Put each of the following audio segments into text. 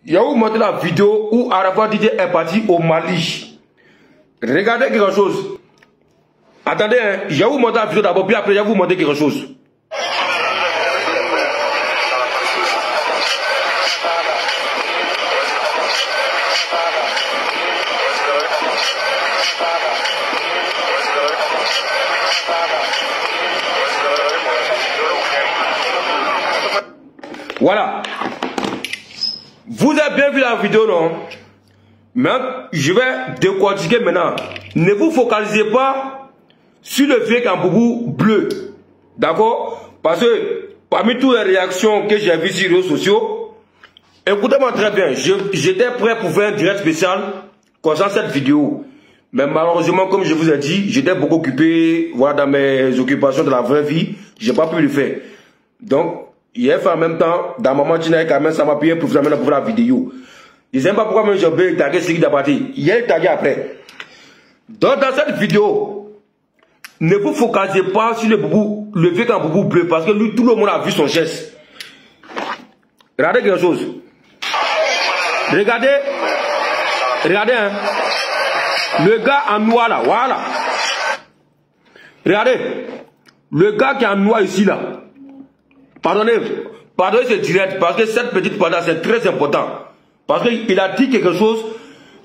Il y a où montré la vidéo où Arafat Didier est parti au Mali. Regardez quelque chose. Attendez, hein, je vais vous montrer la vidéo d'abord, puis après je vais vous montrer quelque chose. Voilà. Vous avez bien vu la vidéo, non? Mais je vais décortiquer maintenant. Ne vous focalisez pas sur le vieux Kamboubou bleu. D'accord? Parce que parmi toutes les réactions que j'ai vues sur les réseaux sociaux, écoutez-moi très bien, j'étais prêt pour faire un direct spécial concernant cette vidéo. Mais malheureusement, comme je vous ai dit, j'étais beaucoup occupé, voilà, dans mes occupations de la vraie vie, j'ai pas pu le faire. Donc, il a fait en même temps, dans ma matinée, quand même, ça m'a payé pour vous amener pour la vidéo. Je ne sais pas pourquoi même j'ai tagué Siri Dabaté. Il est tagué après. Donc, dans cette vidéo, ne vous focalisez pas sur le vieux Kamboubou bleu, parce que lui, tout le monde a vu son geste. Regardez quelque chose. Regardez, hein. Le gars en noir là, voilà. Regardez. Le gars qui est en noir ici là. Pardonnez, c'est direct, parce que cette petite parole c'est très important. Parce qu'il a dit quelque chose,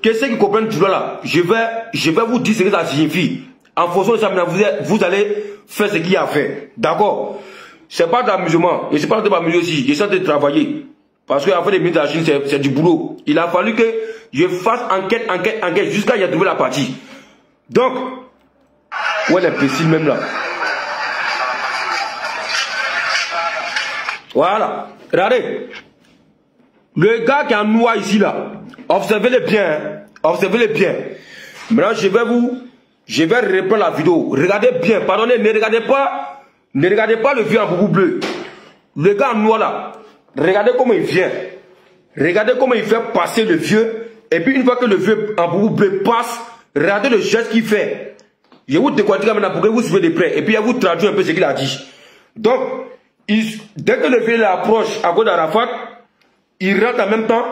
que ceux qui comprennent du là, je vais vous dire ce que ça signifie. En fonction de ça, vous allez faire ce qu'il a fait. D'accord? C'est pas d'amusement, et c'est pas de m'amuser aussi, j'essaie de travailler. Parce qu'en fait, les ministres de la Chine, c'est du boulot. Il a fallu que je fasse enquête, jusqu'à y trouver la partie. Donc, ouais, l'imbécile même là. Voilà. Regardez. Le gars qui est en noir ici là. Observez-le bien. Hein. Observez-le bien. Maintenant, je vais reprendre la vidéo. Regardez bien. Pardonnez, ne regardez pas le vieux en boubou bleu. Le gars en noir là. Regardez comment il vient. Regardez comment il fait passer le vieux. Et puis une fois que le vieux en boubou bleu passe, regardez le geste qu'il fait. Je vais vous décortiquer maintenant pour que vous suivez de près. Et puis je vais vous traduire un peu ce qu'il a dit. Donc, dès que le vieux approche à côté d'Arafat, il rentre en même temps,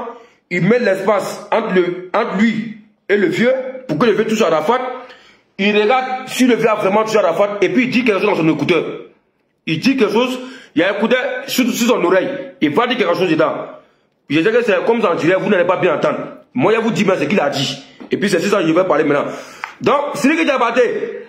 il met l'espace entre lui et le vieux pour que le vieux touche Arafat. Il regarde si le vieux a vraiment touché Arafat et puis il dit quelque chose dans son écouteur. Il dit quelque chose, il y a un écouteur sur son oreille. Il va dire quelque chose dedans. Je sais que c'est comme ça en direct, vous n'allez pas bien entendre. Moi, je vous dis bien ce qu'il a dit. Et puis c'est ça que je vais parler maintenant. Donc, c'est ce que j'ai abatté.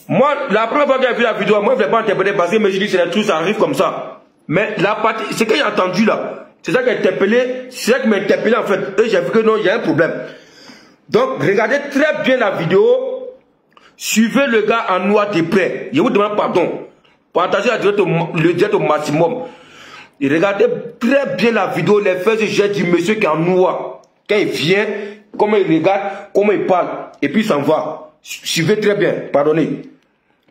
Moi, la première fois que j'ai vu la vidéo, moi je ne voulais pas interpréter parce que je dis que c'est tout, ça arrive comme ça. Mais la partie, ce que j'ai entendu là, c'est ça qui m'a interpellé, c'est ça qui m'a interpellé en fait. Et j'ai vu que non, il y a un problème. Donc, regardez très bien la vidéo. Suivez le gars en noir de près. Je vous demande pardon. Partagez le direct au maximum. Et regardez très bien la vidéo, les faits et gestes du monsieur qui est en noir. Quand il vient, comment il regarde, comment il parle. Et puis il s'en va. Suivez très bien, pardonnez.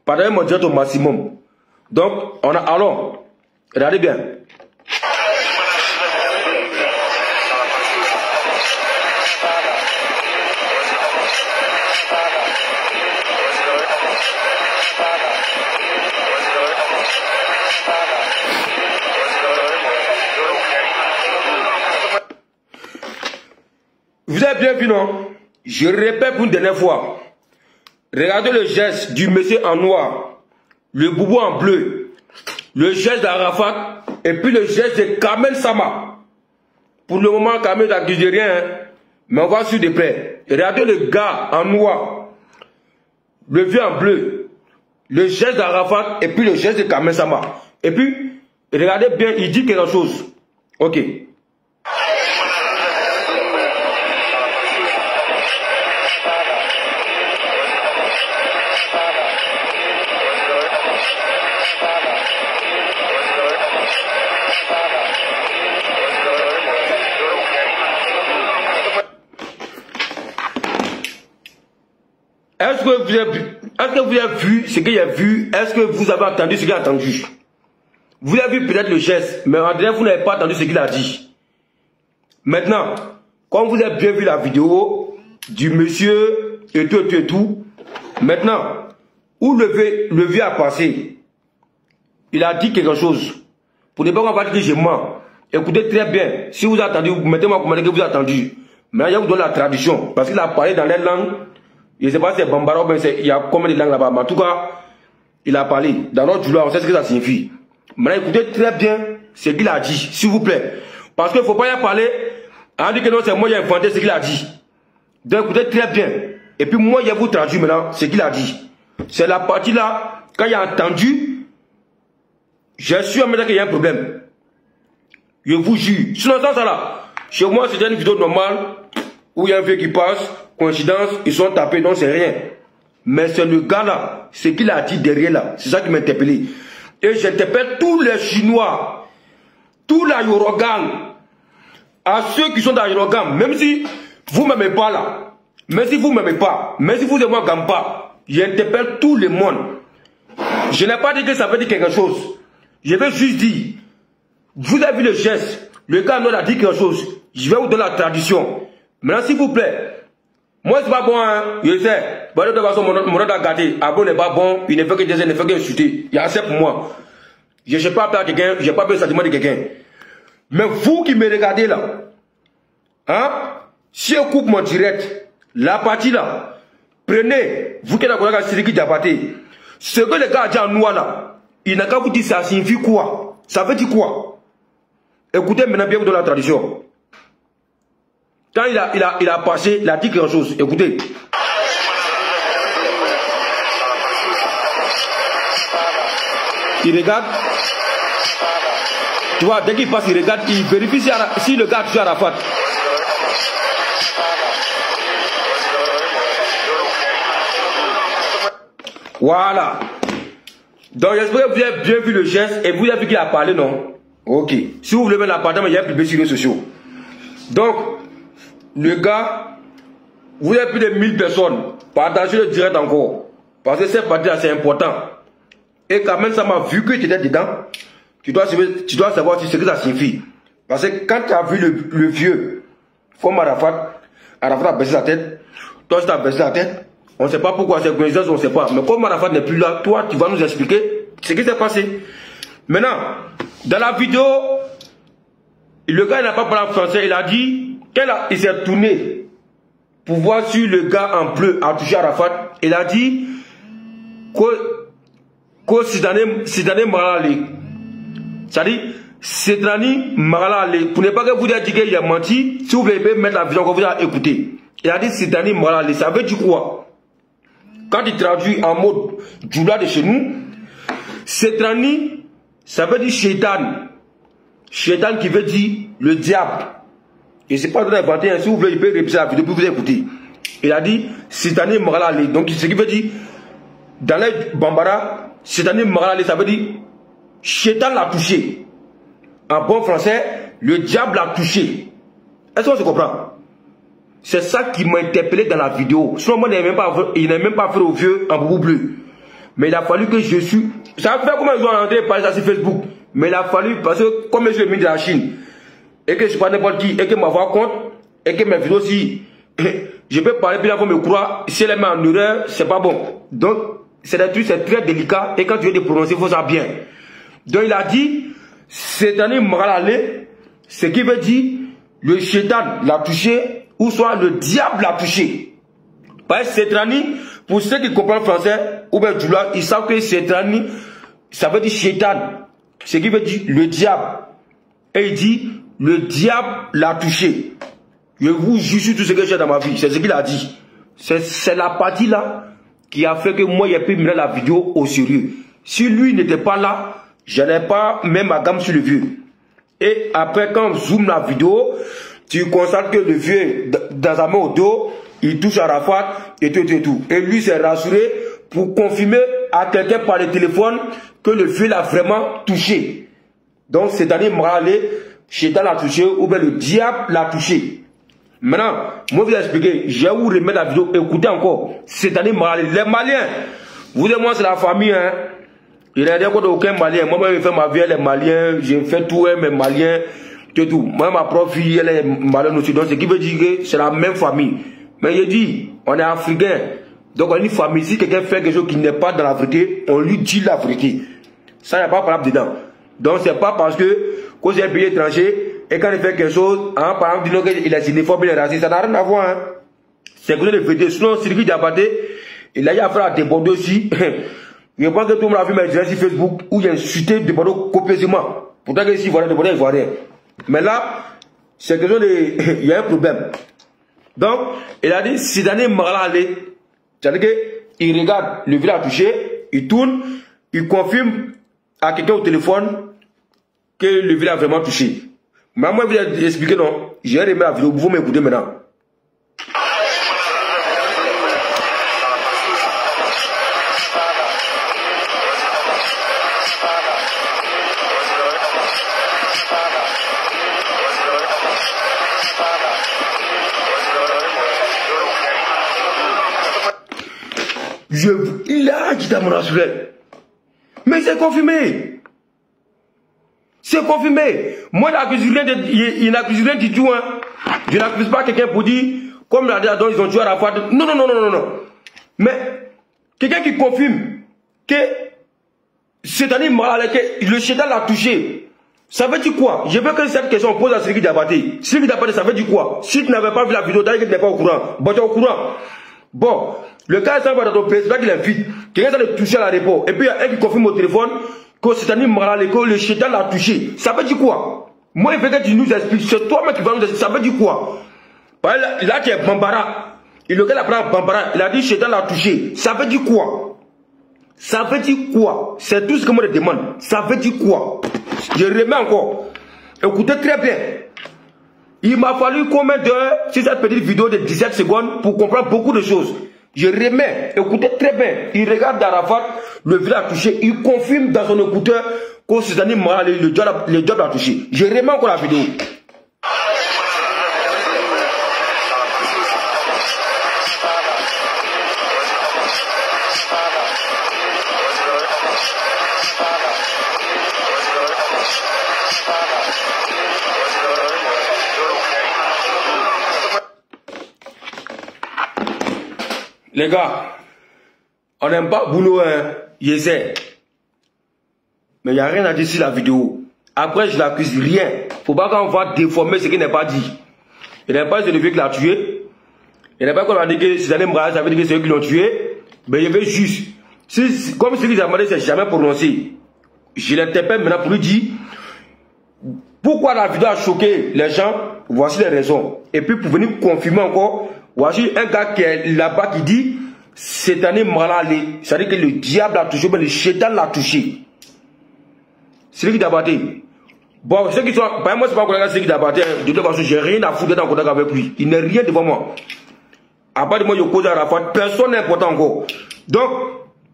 Pardonnez mon direct au maximum. Donc, allons. Regardez bien. Vous avez bien vu, non? Je répète pour une dernière fois. Regardez le geste du monsieur en noir, le boubou en bleu, le geste d'Arafat et puis le geste de Kamel Sama. Pour le moment, Kamel n'accuse rien, hein, mais on va suivre de près. Regardez le gars en noir, le vieux en bleu, le geste d'Arafat et puis le geste de Kamel Sama. Et puis, regardez bien, il dit quelque chose. Ok. Est-ce que vous avez vu ce qu'il a vu? Est-ce que vous avez entendu ce qu'il a entendu? Vous avez vu peut-être le geste, mais en dernier, vous n'avez pas entendu ce qu'il a dit. Maintenant, comme vous avez bien vu la vidéo du monsieur et tout, maintenant, où le vieux a passé, il a dit quelque chose. Pour ne pas qu'on va dire que je mens. Écoutez très bien. Si vous attendez, mettez-moi en commentaire que vous avez attendu. Maintenant, je vous donne la traduction. Parce qu'il a parlé dans les langues. Je ne sais pas si c'est Bambara ou bien il y a combien de langues là-bas. Mais en tout cas, il a parlé. Dans notre Djoula, on sait ce que ça signifie. Maintenant, écoutez très bien ce qu'il a dit, s'il vous plaît. Parce qu'il ne faut pas y parler. On dit que non, c'est moi qui ai inventé ce qu'il a dit. Donc écoutez très bien. Et puis moi, je vais vous traduire maintenant ce qu'il a dit. C'est la partie là, quand il a entendu, je suis en même temps qu'il y a un problème. Je vous jure. Sinon, ça là, chez moi, c'est une vidéo normale où il y a un vieux qui passe, coïncidence, ils sont tapés, donc c'est rien. Mais c'est le gars là, ce qu'il a dit derrière là, c'est ça qui m'a interpellé. Et j'interpelle tous les Chinois, tous les Yorogan, à ceux qui sont dans Yorogan, même si vous ne m'aimez pas là, même si vous ne m'aimez pas, même si vous ne m'aimez pas, j'interpelle tout le monde. Je n'ai pas dit que ça veut dire quelque chose. Je vais juste dire, vous avez vu le geste, le gars nous a dit quelque chose, je vais vous donner la tradition. Maintenant, s'il vous plaît, moi c'est pas bon, hein, je sais. Bon, de toute façon, mon nom a gâté. Abo n'est pas bon, il ne fait que dire, il ne fait que insulter. Il y a assez pour moi. Je n'ai pas peur à quelqu'un, je n'ai pas peur du sentiment de quelqu'un. Mais vous qui me regardez là, hein, si on coupe mon direct, la partie là, prenez, vous qui êtes d'accord avec Sidiki Diabaté, ce que le gars a dit en noir là, il n'a qu'à vous dire ça signifie quoi? Ça veut dire quoi? Écoutez maintenant bien dans la tradition. Quand il a passé, il a dit quelque chose. Écoutez. Il regarde. Tu vois, dès qu'il passe, il regarde, il vérifie si le gars a touché Arafat. Voilà. Donc j'espère que vous avez bien vu le geste et vous avez vu qu'il a parlé, non? Ok. Si vous voulez mettre la partie, il y a publié sur les réseaux sociaux. Donc, le gars, vous avez plus de 1000 personnes. Partagez le direct encore. Parce que cette partie-là, c'est important. Et quand même, ça m'a vu que tu étais dedans. Tu dois savoir ce que ça signifie. Parce que quand tu as vu le vieux, comme Arafat a baissé la tête. Toi, tu as baissé la tête. On ne sait pas pourquoi, c'est coïncidence, on ne sait pas. Mais comme Arafat n'est plus là, toi, tu vas nous expliquer ce qui s'est passé. Maintenant, dans la vidéo, le gars n'a pas parlé en français, il a dit il s'est tourné pour voir si le gars en bleu a touché Arafat. Il a dit que Sidane Marale. C'est-à-dire, Sidane Marale. Pour ne pas que vous ayez dit qu'il a menti, si vous voulez mettre la vidéo que vous avez écoutée. Il a dit Sidane Marale. Ça veut dire quoi? Quand il traduit en mode Djoula de chez nous, Sidane, ça veut dire Shaitan. Shaitan qui veut dire le diable. Et c'est pas de l'inventer, si vous voulez, il peut répéter la vidéo pour vous écouter. Il a dit, Sidane Marale. Donc, ce qui veut dire, dans les Bambara, Sidane Marale, ça veut dire, Shaitan l'a touché. En bon français, le diable l'a touché. Est-ce qu'on se comprend? C'est ça qui m'a interpellé dans la vidéo. Sinon, moi, il n'a même pas fait au vieux en boubou bleu. Mais il a fallu que je suis. Ça fait combien de jours on a parlé ça sur Facebook? Mais il a fallu, parce que comme je suis venu de la Chine, et que je ne suis pas n'importe qui, et que ma voix compte, et que mes vidéos aussi, je peux parler, puis là, vous me croire, si elle est en erreur, c'est pas bon. Donc, c'est des trucs, c'est très délicat, et quand tu veux te prononcer, il faut ça bien. Donc, il a dit, cette année, Marale, ce qui veut dire, le Shaitan l'a touché, ou soit le diable l'a touché. Parce que cette année, pour ceux qui comprennent français, ou bien Djoula, ils savent que cette année, ça veut dire Shaitan. Ce qui veut dire le diable. Et il dit, le diable l'a touché. Je vous jure sur tout ce que j'ai dans ma vie. C'est ce qu'il a dit. C'est la partie là qui a fait que moi, j'ai pu mener la vidéo au sérieux. Si lui n'était pas là, je n'ai pas même ma gamme sur le vieux. Et après, quand on zoome la vidéo, tu constates que le vieux, dans sa main au dos, il touche Arafat et tout et tout. Et lui s'est rassuré pour confirmer à quelqu'un par le téléphone que le vieux l'a vraiment touché. Donc, c'est-à-dire Marale, Shaitan l'a touché ou bien le diable l'a touché. Maintenant, moi, je vais vous expliquer. Je vais vous remettre la vidéo. Écoutez encore. C'est-à-dire Marale. Les Maliens, vous et moi, c'est la famille. Hein. Il n'y a rien contre aucun Malien. Moi, je fais ma vie, elle est Malien. J'ai fait tout, mes Maliens. Tout. Moi, ma propre fille, elle est Malienne aussi. Donc, ce qui veut dire que c'est la même famille. Mais je dis, on est Africain. Donc, on est une famille. Si quelqu'un fait quelque chose qui n'est pas dans la vérité, on lui dit la vérité. Ça, il n'y a pas de problème dedans. Donc, c'est pas parce que quand c'est un pays étranger, et quand il fait quelque chose, hein, par exemple, disons qu'il est xénophobe, il est raciste, ça n'a rien à voir. Hein. C'est que de vérité. Sinon, Sidiki Diabaté, il a eu affaire à Debordo aussi. Je pense que tout le monde a vu mes directs sur Facebook où il a insulté Debordo copieusement. Pourtant que si voilà Debordo, il voit rien. Mais là, c'est question de. Il y a un problème. Donc, il a dit, si l'année Maralé, c'est-à-dire qu'il regarde le village touché, il tourne, il confirme à quelqu'un au téléphone que le village a vraiment touché. Mais moi, je vais expliquer non. J'ai aimé la vidéo, vous m'écoutez maintenant. Il a dit à mon assuré. Mais c'est confirmé. C'est confirmé. Moi, il n'accuse rien du tout. Hein. Je n'accuse pas quelqu'un pour dire, comme la dernière, ils ont tué à la fois. Non, non, non, non, non, non. Mais, quelqu'un qui confirme que cette année, le chétan l'a touché. Ça veut dire quoi? Je veux que cette question pose à Sidiki Diabaté. Sidiki Diabaté, ça veut dire quoi? Si tu n'avais pas vu la vidéo, tu n'es pas au courant. Bon, tu es au courant. Bon, le cas est simple dans ton pays, c'est pas qu'il invite. Quelqu'un s'est touché à l'aéroport. Et puis il y a un qui confirme au téléphone que cette année, le chétan l'a touché. Ça veut dire quoi? Moi, il veut que tu nous expliques. C'est toi-même qui vas nous expliquer. Ça veut dire quoi? Là, tu es Bambara. Et le gars l'a pris Bambara. Il a dit chétan l'a touché. Ça veut dire quoi? Ça veut dire quoi? C'est tout ce que moi je demande. Ça veut dire quoi? Je remets encore. Écoutez très bien. Il m'a fallu combien d'heures sur cette petite vidéo de 17 secondes pour comprendre beaucoup de choses. Je remets, écoutez très bien. Il regarde d'Arafat, le village touché. Il confirme dans son écouteur que ces années, le job l'a touché. Je remets encore la vidéo. Les gars, on n'aime pas boulot, hein, j'essaie. Mais il n'y a rien à dire sur la vidéo. Après, je l'accuse rien. Faut pas qu'on va déformer ce qui n'est pas dit. Il n'est pas celui qui l'a tué. Il n'est pas qu'on a dit que c'est un embras, ça veut dire que c'est eux qui l'ont tué. Mais il veut juste. Comme celui qui a demandé, c'est jamais prononcé. Je l'interpelle maintenant pour lui dire pourquoi la vidéo a choqué les gens. Voici les raisons. Et puis pour venir confirmer encore. Voici un gars qui est là-bas qui dit cette année Maralé, c'est-à-dire que le diable l'a touché, mais le chétan l'a touché. C'est lui qui t'a battu. Bon, ceux qui sont. Par moi, c'est pas un qui t'a battu. De toute façon, j'ai rien à foutre d'être en contact avec lui. Il n'est rien devant moi. À part de moi, je cause à la fois. Personne n'est important encore. Donc,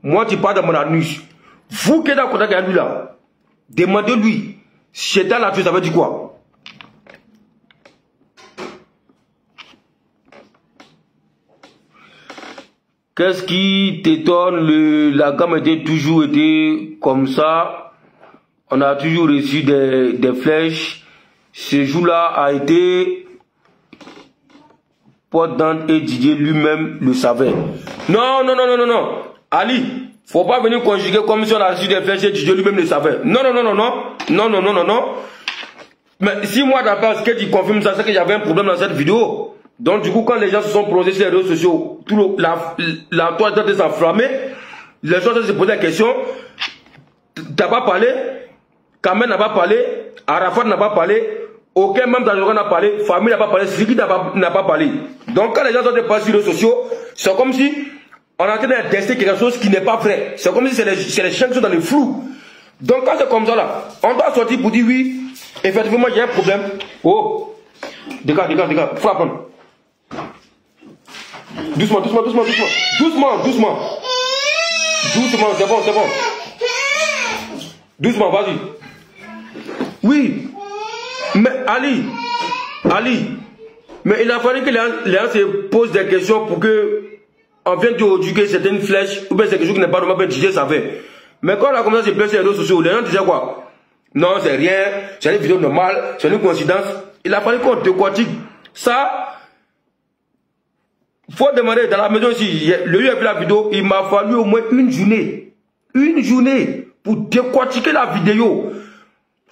moi, tu parles de mon anus. Vous qui êtes en contact avec lui là, demandez-lui. Chétan l'a tué, ça veut dire quoi? Qu'est-ce qui t'étonne? La gamme était toujours été comme ça. On a toujours reçu des flèches. Ce jour-là a été Porte-Dante et Didier lui-même le savait. Non, non, non, non, non, non. Ali, faut pas venir conjuguer comme si on a reçu des flèches et Didier lui-même le savait. Non, non, non, non, non. Non, non, non, non, non. Mais si moi d'après ce que tu confirmes ça, c'est qu'il y avait un problème dans cette vidéo. Donc du coup, quand les gens se sont prononcés sur les réseaux sociaux, la toile s'est enflammée, les gens se posaient la question, t'as pas parlé, Kamel n'a pas parlé, Arafat n'a pas parlé, aucun membre d'Algérie n'a parlé, famille n'a pas parlé, Sidiki n'a pas parlé. Donc quand les gens sont dépassés sur les réseaux sociaux, c'est comme si on est en train de tester quelque chose qui n'est pas vrai. C'est comme si c'est les chiens qui sont dans le flou. Donc quand c'est comme ça là, on doit sortir pour dire oui, effectivement il y a un problème. Oh, dégage, faut apprendre. Doucement, doucement, doucement, doucement. Doucement, doucement. Doucement, c'est bon, c'est bon. Doucement, vas-y. Oui. Mais Ali, mais il a fallu que les gens se posent des questions pour que on vienne dire que c'est une flèche ou bien c'est quelque chose qui n'est pas normal, ben DJ savait. Mais quand on a commencé à se placer sur les réseaux sociaux, les gens disaient quoi? Non, c'est rien, c'est une vidéo normale, c'est une coïncidence. Il a fallu qu'on décortique ça. Faut demander dans la maison ici, le lieu a vu la vidéo, il m'a fallu au moins une journée pour décortiquer la vidéo.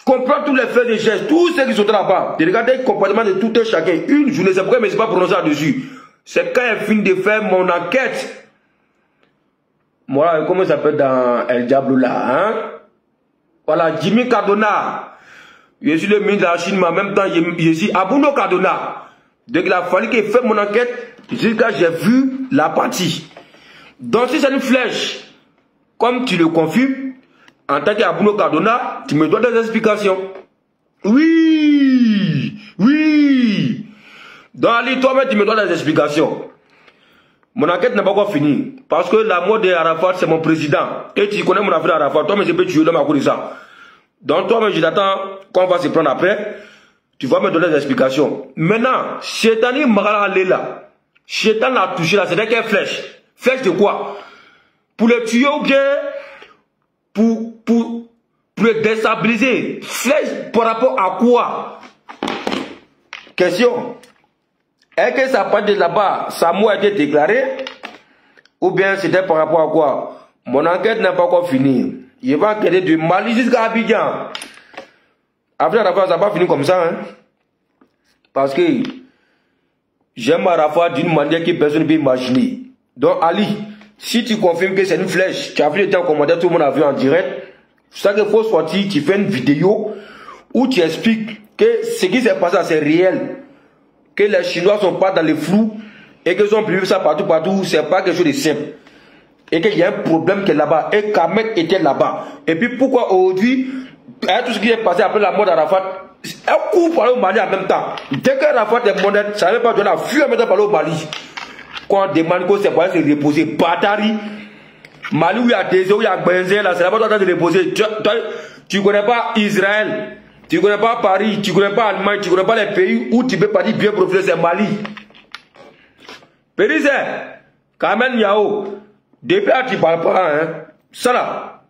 comprends tous les faits et gestes, tous ceux qui sont là-bas, de regarder le comportement de tout un chacun. Une journée, c'est pourquoi je ne me suis pas prononcé là-dessus. C'est quand elle finit de faire mon enquête. Moi, comment ça s'appelle dans El Diablo là, hein? Voilà, Jimmy Cardona. Je suis le ministre de la Chine, mais en même temps, je suis Abouno Cardona. Donc il a fallu qu'il fasse mon enquête, jusqu'à j'ai vu la partie. Donc si c'est une flèche, comme tu le confirmes, en tant qu'Abouno Cardona, tu me donnes des explications. Oui, oui. Donc Ali, toi-même, tu me donnes des explications. Mon enquête n'est pas encore finie. Parce que la mort d'Arafat, c'est mon président. Et tu connais mon affaire d'Arafat. Toi-même, je peux tuer l'homme à cause de ça. Donc toi-même, je t'attends qu'on va se prendre après. Tu vas me donner des explications. Maintenant, Chétani Magala là. Chétan l'a touché là. C'est quelle flèche? Flèche de quoi? Pour le tuer ou bien pour le déstabiliser? Flèche par rapport à quoi? Question. Est-ce que ça part de là-bas, sa mort a été déclarée? Ou bien c'était par rapport à quoi? Mon enquête n'est pas encore finie. Je vais enquêter de Mali jusqu'à Abidjan. Après Arafat, ça n'a pas fini comme ça. Hein? Parce que j'aime Arafat d'une manière que personne ne peut imaginer. Donc Ali, si tu confirmes que c'est une flèche, tu as vu le temps commentaire, tout le monde a vu en direct. C'est ça qu'il faut sortir, tu fais une vidéo où tu expliques que ce qui s'est passé, c'est réel. Que les Chinois ne sont pas dans le flou et qu'ils ont prévu ça partout, c'est pas quelque chose de simple. Et qu'il y a un problème qui est là-bas. Et Kamek était là-bas. Et puis pourquoi aujourd'hui, tout ce qui est passé après la mort d'Arafat, un coup parler au Mali en même temps. Dès qu'Arafat est mort, ça ne veut pas donner la fuite à mettre parler au Mali. Quand on demande que c'est pour se reposer, Batari, Mali où il y a des eaux, où il y a Benzer, là, c'est là-bas qu'on doit se reposer. Tu ne connais pas Israël. Tu ne connais pas Paris, tu ne connais pas Allemagne, tu ne connais pas les pays où tu peux pas dire bien profiter, c'est Mali. Périsé, Kamen Yao, depuis là tu ne parles pas, hein. Ça là,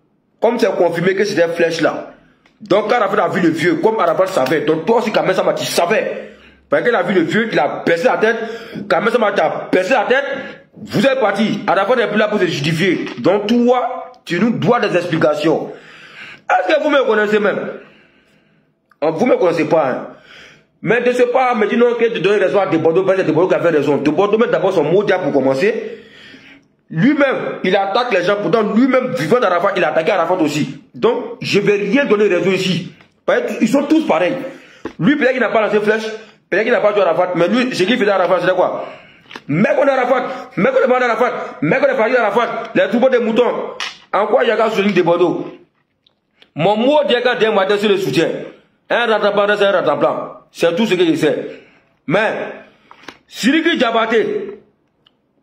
comme c'est confirmé que c'était flèche là. Donc quand Arafat a vu le vieux, comme Arafat savait, donc toi aussi Kamen Sama tu savais. Parce qu'il a vu le vieux, il a baissé la tête, Kamen Sama t'a baissé la tête, vous êtes parti. Arafat n'est plus là pour se justifier. Donc toi, tu nous dois des explications. Est-ce que vous me connaissez même? Vous ne me connaissez pas, hein. Mais de ce pas, me dit non que de donner raison à De Bordeaux, parce que De Bordeaux a fait raison. De Bordeaux met d'abord son mot diable pour commencer. Lui-même, il attaque les gens, pourtant lui-même, vivant d'Arafat, il a attaqué Arafat aussi. Donc, je ne vais rien donner raison ici. Ils sont tous pareils. Lui, peut-être qu'il n'a pas lancé flèche, peut-être qu'il n'a pas joué Arafat, mais lui, ce qu'il faisait Arafat, c'était quoi? Mec on Arafat, mec on demande Arafat, mec on est fatigué Arafat, les troupeaux des moutons. En quoi il y a qu'à soutenir De Bordeaux? Mon mot diable d'un matin sur le soutien. Un rattrapant, c'est un rattrapant. C'est tout ce que je sais. Mais, Siriki Diabaté,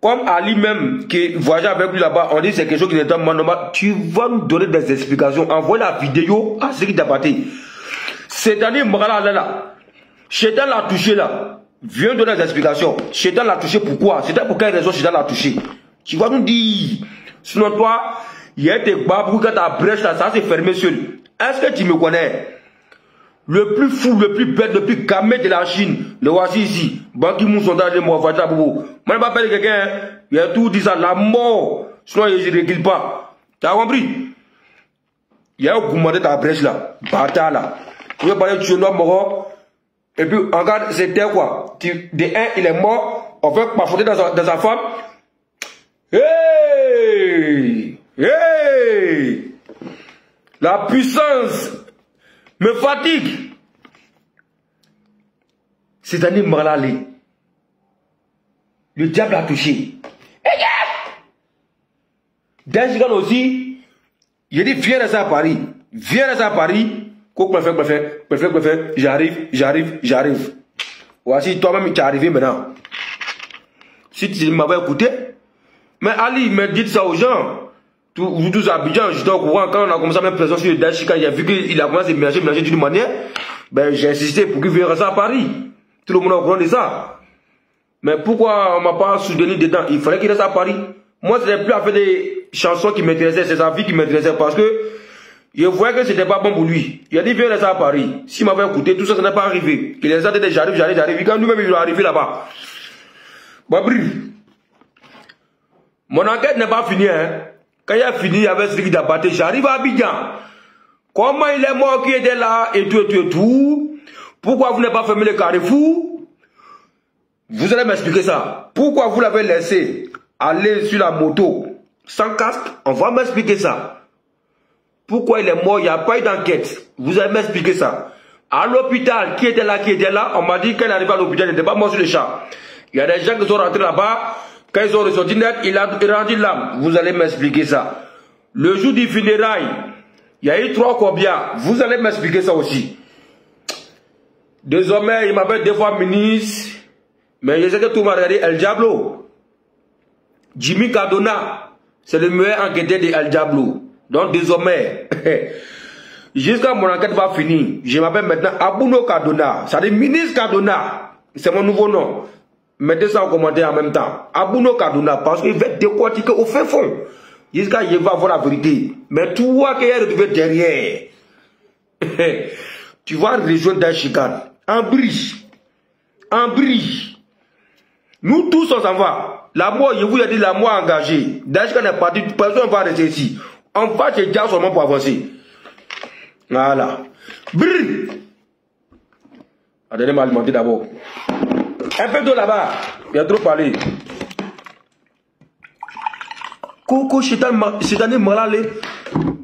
comme Ali même, qui voyageait avec lui là-bas, on dit que c'est quelque chose qui est totalement normal. Tu vas nous donner des explications. Envoie la vidéo à Siriki Diabaté. C'est-à-dire, Magala là, Chétan l'a touché là. Viens donner des explications. Chétan l'a touché pourquoi? C'était pour quelle raison Chétan l'a touché? Tu vas nous dire. Sinon, toi, il y a des babous quand ta brèche là, ça s'est fermé seul. Est-ce que tu me connais? Le plus fou, le plus bête, le plus camé de la Chine, le voici ici. Banki Mou sondage de moi, Fadja Boubou. Moi, je m'appelle quelqu'un, il a tout dit ça, la mort. Sinon, il ne régule pas. Tu as compris? Il y a un gourmand de ta brèche là, bâtard là. Tu veux parler de Chinois mort. Et puis, regarde, c'était quoi? De un, il est mort, on fait parfouter dans sa femme. Hey! Hey! La puissance me fatigue. C'est-à-dire Marlali. Le diable a touché. D'un aussi, il dit viens rester à Paris. Viens rester à Paris. Préfère, j'arrive. Voici toi-même tu es arrivé maintenant. Si tu m'avais écouté. Mais Ali me dit ça aux gens. Vous tous Abidjan, j'étais au courant quand on a commencé à mettre pression sur le Daesh, quand il a vu qu'il a commencé à mélanger d'une manière, ben j'ai insisté pour qu'il vienne rester à Paris. Tout le monde est au courant de ça. Mais pourquoi on m'a pas soutenu dedans? Il fallait qu'il reste à Paris. Moi, c'était plus à faire des chansons qui m'intéressaient, c'est sa vie qui m'intéressait parce que je voyais que c'était pas bon pour lui. Il a dit viens rester à Paris. S'il m'avait écouté, tout ça, ça n'est pas arrivé. Il a dit j'arrive. Quand lui-même il est arrivé là-bas. Bon, bref. Mon enquête n'est pas finie, hein. Quand il a fini avec Siriki Diabaté, j'arrive à Abidjan. Comment il est mort qui était là et tout. Pourquoi vous n'avez pas fermé le carrefour? Vous allez m'expliquer ça. Pourquoi vous l'avez laissé aller sur la moto sans casque? On va m'expliquer ça. Pourquoi il est mort? Il n'y a pas eu d'enquête. Vous allez m'expliquer ça. À l'hôpital, qui était là, on m'a dit qu'elle arrivait à l'hôpital, il n'était pas mort sur le champ. Il y a des gens qui sont rentrés là-bas. Quand ils ont ressorti net, il a rendu l'âme. Vous allez m'expliquer ça. Le jour du funérail, il y a eu 3 combien? Vous allez m'expliquer ça aussi. Désormais, il m'appelle 2 fois ministre. Mais je sais que tout le monde a regardé El Diablo. Jimmy Cardona, c'est le meilleur enquêteur de El Diablo. Donc désormais, jusqu'à mon enquête va finir, je m'appelle maintenant Abouno Cardona. Ça dit ministre Cardona. C'est mon nouveau nom. Mettez ça en commentaire en même temps. Abouno Cardona, parce qu'il va décortiquer au fin fond. Jusqu'à il va avoir la vérité. Mais toi qui es retrouvé derrière, tu vas rejoindre dans chicane. En brie. En brie. Nous tous on s'en va. La mort, je vous ai dit la mort engagée. Dans chicane est parti, personne ne va rester ici. On va se dire seulement pour avancer. Voilà. Brie. Attendez, m'alimenter d'abord. Un peu d'eau là-bas. Il y a trop parlé. Coco, c'est un malade.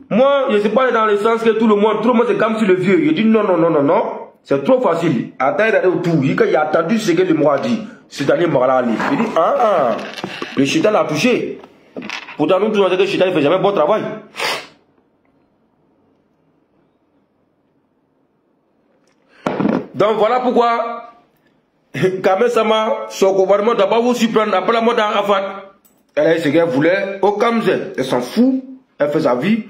Moi, je ne sais pas dans le sens que tout le monde c'est comme si le vieux. Il dit non, non, non, non, non. C'est trop facile. Attends, il a tout. Il a attendu ce que le mot a dit. C'est un malade. Il dit le chétan l'a touché. Pourtant, nous, tous, que le chétan ne fait jamais bon travail. Donc, voilà pourquoi. Kamel Sama, son gouvernement doit pas vous surprendre après la mort d'Arafat. Elle a eu ce qu'elle voulait, au Kamze. Elle s'en fout, elle fait sa vie,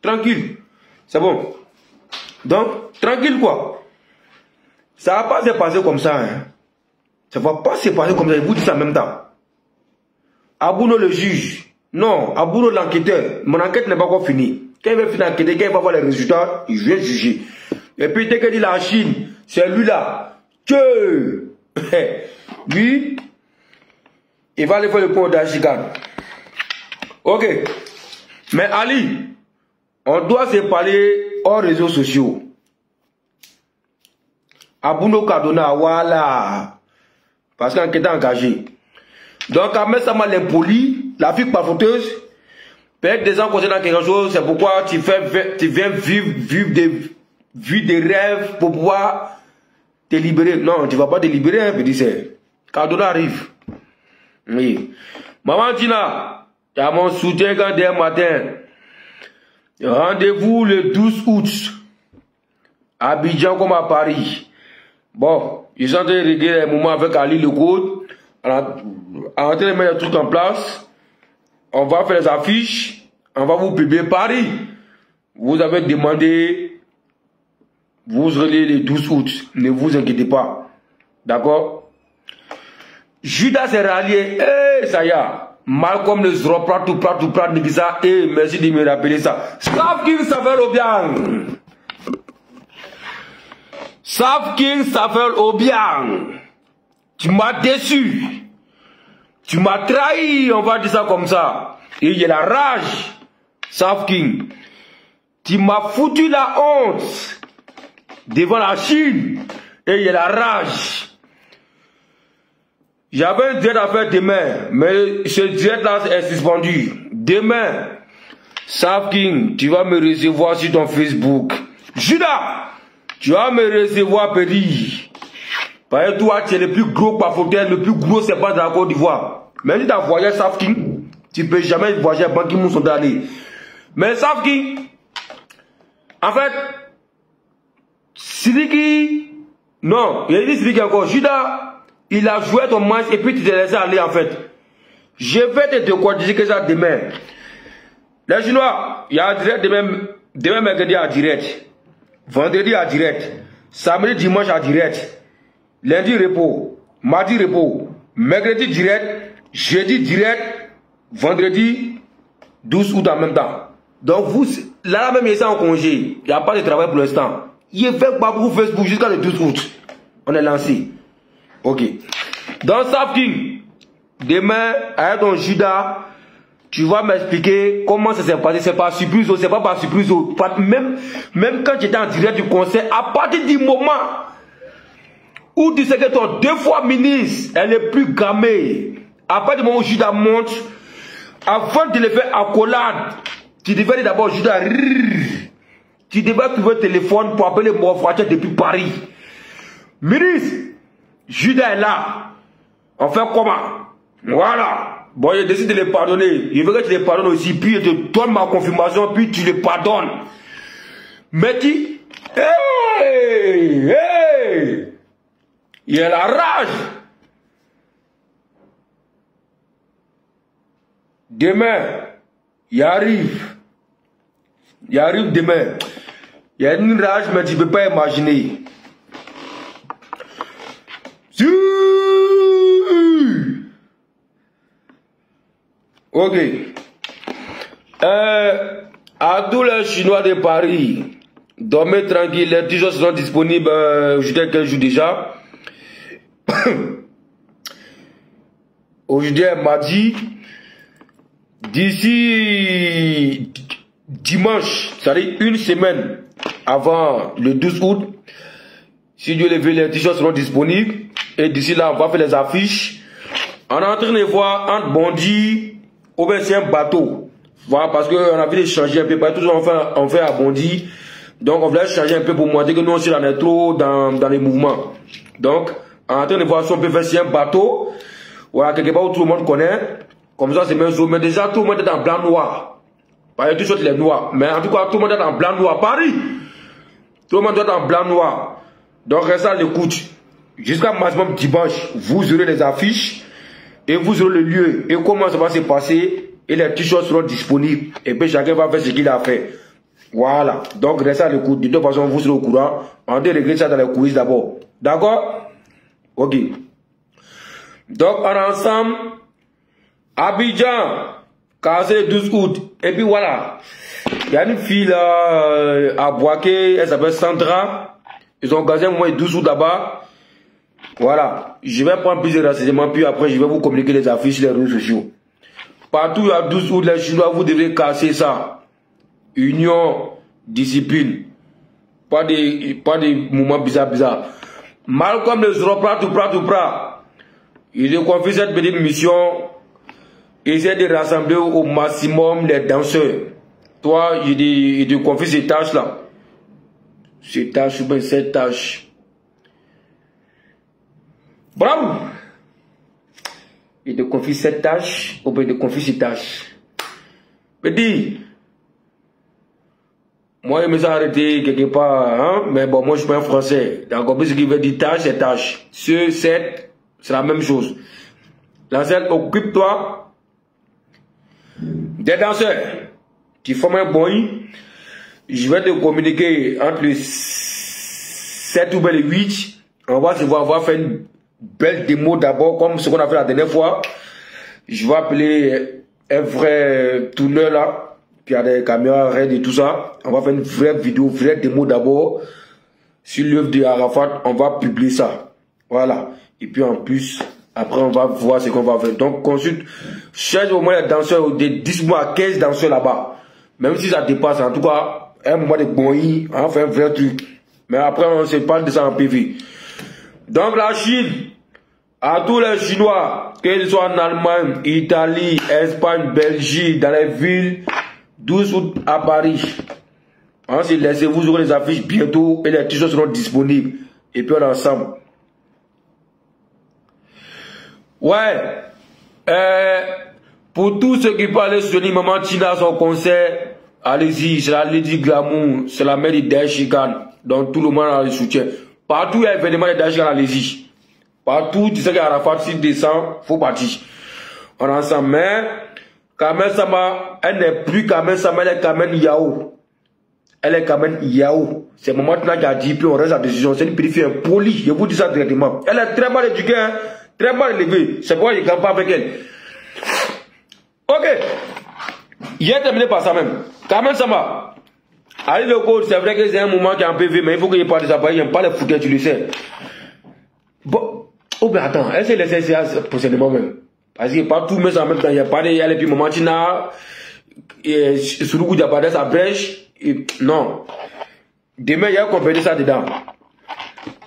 tranquille. C'est bon. Donc, tranquille quoi. Ça va pas se passer comme ça. Hein. Ça va pas se passer comme ça, je vous dis ça en même temps. Abouno le juge. Non, Abouno l'enquêteur. Mon enquête n'est pas encore finie. Quand il va finir l'enquête, quand il va voir les résultats, il vient juger. Et puis, dès qu'il dit la Chine, c'est lui là. Que lui, il va aller faire le pont d'Achigan. Ok. Mais Ali, on doit se parler hors réseaux sociaux. Abouno Cardona, voilà. Parce qu'en est engagé. Donc, à mettre ça mal impoli, la fille parfouteuse, peut-être des gens concernant quelque chose, c'est pourquoi tu viens vivre des rêves pour pouvoir te libérer. Non, tu ne vas pas te libérer, hein, petit c'est. Cardona arrive. Oui. Maman Tina, tu as mon soutien quand dès matin. Rendez-vous le 12 août. À Abidjan comme à Paris. Bon, ils sont en train de régler les moments avec Ali Le Code. En train de mettre tout en place. On va faire les affiches. On va vous publier Paris. Vous avez demandé. Vous serez le 12 août. Ne vous inquiétez pas. D'accord? Judas est rallié. Eh, ça y est. Malcolm le Zroprat, tout prat, Nigisa. Eh, merci de me rappeler ça. Sav King s'appelle Obiang. Sav King s'appelle Obiang. Tu m'as déçu. Tu m'as trahi. On va dire ça comme ça. Et il y a la rage. Sav King. Tu m'as foutu la honte. Devant la Chine, et il y a la rage. J'avais un direct à faire demain, mais ce direct-là est suspendu. Demain, Sav King, tu vas me recevoir sur ton Facebook. Judas, tu vas me recevoir, petit. Parce que toi, tu es le plus gros pafoteur, le plus gros serpent de la Côte d'Ivoire. Mais si tu as voyagé Sav King, tu ne peux jamais voyager à Ban Ki-moon sont allés. Mais Sav King, en fait, Sidiki, non, il a dit Sidiki encore. Judas, il a joué ton match et puis tu t'es laissé aller en fait. Je vais te décortiquer ça demain. Les Chinois, il y a un direct demain mercredi à direct. Vendredi à direct. Samedi, dimanche à direct. Lundi repos. Mardi repos. Mercredi direct. Jeudi direct. Vendredi 12 août en même temps. Donc vous, là même il est en congé. Il n'y a pas de travail pour l'instant. Il fait pas pour Facebook jusqu'à le 12 août. On est lancé. Ok. Dans Sav King, demain, avec ton Judas, Tu vas m'expliquer comment ça s'est passé. C'est par surprise, c'est pas par surprise. Même quand j'étais en direct du conseil, à partir du moment où tu sais que ton 2 fois ministre, elle est plus gammée. À partir du moment où Judas monte, avant de le faire accolade, tu devais d'abord Judas. Tu devais trouver un téléphone pour appeler mon frère depuis Paris. Ministre, Judas est là. On fait comment? Voilà. Bon, je décide de les pardonner. Je veux que tu les pardonnes aussi. Puis je te donne ma confirmation. Puis tu les pardonnes. Mais tu... Hey! Il y a la rage. Demain, il arrive. Il arrive demain. Il y a une rage, mais tu ne peux pas imaginer. Ok. À tous les Chinois de Paris, dormez tranquille, les t-shirts seront disponibles aujourd'hui quelques jours déjà. Aujourd'hui est mardi. D'ici dimanche, c'est-à-dire une semaine avant le 12 août, si Dieu le veut, les t-shirts seront disponibles. Et d'ici là, on va faire les affiches. On est en train de voir entre Bondy, ou bien c'est un bateau. Voilà, parce qu'on a envie de changer un peu. Parce que toujours on fait à Bondy. Donc on voulait changer un peu pour montrer que nous aussi on est trop dans les mouvements. Donc, on est en train de voir si on peut faire si un bateau. Voilà, quelque part où tout le monde connaît. Comme ça, c'est même jour. Mais déjà, tout le monde est en blanc noir. Parce que tout le monde est noir. Mais en tout cas, tout le monde est en blanc noir. Paris! Tout le monde est en blanc noir. Donc, restez à l'écoute. Jusqu'à maximum dimanche, vous aurez les affiches. Et vous aurez le lieu. Et comment ça va se passer. Et les t-shirts seront disponibles. Et puis, chacun va faire ce qu'il a fait. Voilà. Donc, restez à l'écoute. De toute façon, vous serez au courant. On va régler ça dans les coulisses d'abord. D'accord? Ok. Donc, on est ensemble. Abidjan, casé le 12 août. Et puis voilà. Il y a une fille là, à Boaké, elle s'appelle Sandra. Ils ont gazé moi le 12 août là-bas. Voilà. Je vais prendre plus de renseignements, puis après je vais vous communiquer les affiches sur les réseaux sociaux. Partout à 12 août, les Chinois, vous devez casser ça. Union, discipline. Pas des mouvements bizarres. Malcolm les Européens, tout prêt. Ils ont confié cette petite mission. Essaye de rassembler au maximum les danseurs. Toi, il te confie ces tâches-là. Ces tâches, ou bien cette tâche. Bravo! Il te confie cette tâche, ou bien il te confie ces tâches. Petit, moi, je me suis arrêté quelque part, hein? Mais bon, moi, je suis pas un français. Donc, ce qui veut dire tâche, c'est tâche. C'est la même chose. L'ancêtre, occupe-toi des danseurs. Tu formes un boy. Je vais te communiquer entre le 7 ou le 8. On va se voir, on va faire une belle démo d'abord, comme ce qu'on a fait la dernière fois. Je vais appeler un vrai tourneur là, qui a des caméras RED et tout ça. On va faire une vraie vidéo, vraie démo d'abord. Sur l'œuvre de Arafat, on va publier ça. Voilà. Et puis en plus, après on va voir ce qu'on va faire. Donc consulte, cherche au moins les danseurs, de 10 mois à 15 danseurs là-bas. Même si ça dépasse, en tout cas, un moment de bonnie, on fait un vrai truc. Mais après on se parle de ça en PV. Donc la Chine, à tous les Chinois, qu'ils soient en Allemagne, Italie, Espagne, Belgique, dans les villes, 12 août à Paris. Ensuite, laissez-vous, vous aurez les affiches bientôt et les t-shirts seront disponibles. Et puis on est ensemble. Ouais. Pour tous ceux qui parlent sur Maman Tina à son concert, allez-y, c'est la Lady Glamour, c'est la mère de Daeshikan. Donc tout le monde a le soutien. Partout il y a un événement de Daeshikan, allez-y. Partout, tu sais qu'il y a Arafat, s'il descend, faut partir. On est ensemble. Mais, Kamen Sama, elle n'est plus Kamen Sama, elle est Kamen Yao. Elle est Kamen Yao. C'est Maman Tina qui a dit, puis on reste à la décision. C'est une petite fille polie, je vous dis ça directement. Elle est très mal éduquée, hein? Très mal élevée. C'est pourquoi je ne gagne pas avec elle. Ok. Il est terminé par ça même. Kamen Sama. Allez le code, c'est vrai que c'est un moment qui est en PV, mais il faut que je parle de ça. Il n'aime pas les fouquets, tu le sais. Bon. Oh ben attends, elle s'est laissée pour ce moment même. Parce que pas tout mais en même temps, il y a pas de les puis Momentina, et Surugu Diabada, sa brèche, non. Demain, il y a compris ça dedans.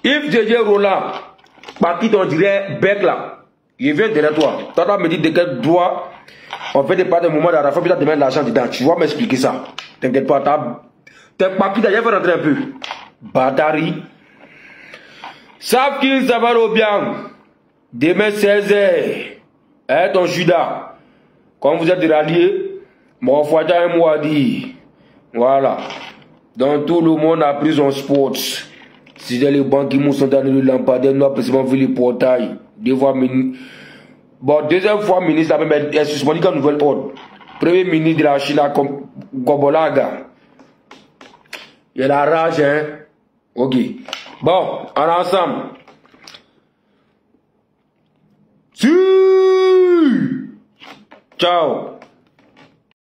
If DJ Roland, par qui on dirait bec là, il vient derrière toi. Toi, me dit de quel droit on fait des pas de moments d'arrêt, puis tu de l'argent dedans. Tu vas m'expliquer ça. T'inquiète pas, t'es pas qui d'ailleurs, rentrer un peu. Batari. Savent qu'ils savent au bien. Demain 16h. Hein, ton Judas. Quand vous êtes ralliés, mon foyer et moi dit. Voilà. Donc tout le monde a pris son sport. Si les banques qui sont dans le lampadaire, nous avons précisément vu les portails. Deux fois ministre. Bon, deuxième fois ministre, elle suspendu comme nouvelle ordre. Premier ministre de la Chine, Gobolaga. Il y a la rage, hein. Ok. Bon, on est ensemble. Si. Ciao.